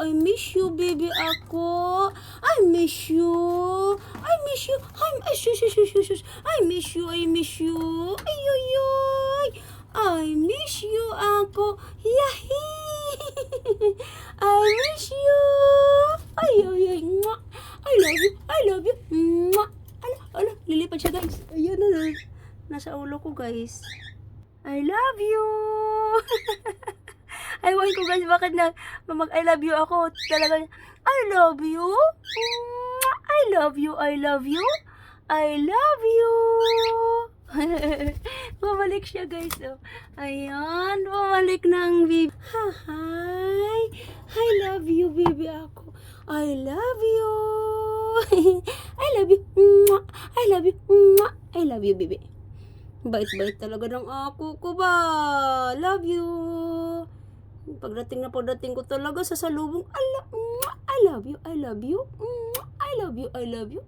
I miss you, baby ako. I miss you. I miss you. Ay, shush, shush, shush, shush. I miss you, I miss you. Ay, ay, ay. I miss you ako. Yahi. I miss you. Ay, ay, ay. Mwah. I love you. I love you. Mwah. Ala, lilipad siya, guys. Ayan na. Nasa ulo ko, guys. I love you. Ewan ko, guys, bakit na mag-I love you ako. Talaga, I love you. Mwah. I love you. I love you. I love you. Bumalik siya, guys. Oh. Ayan, bumalik na ang baby. Hi. I love you, baby ako. I love you. I love you. Mwah. I love you. Mwah. I love you, baby. Bait-bait talaga ng ako ko ba. Love you. Pagdating ko talaga sa salubong. I love you. I love you. I love you. I love you.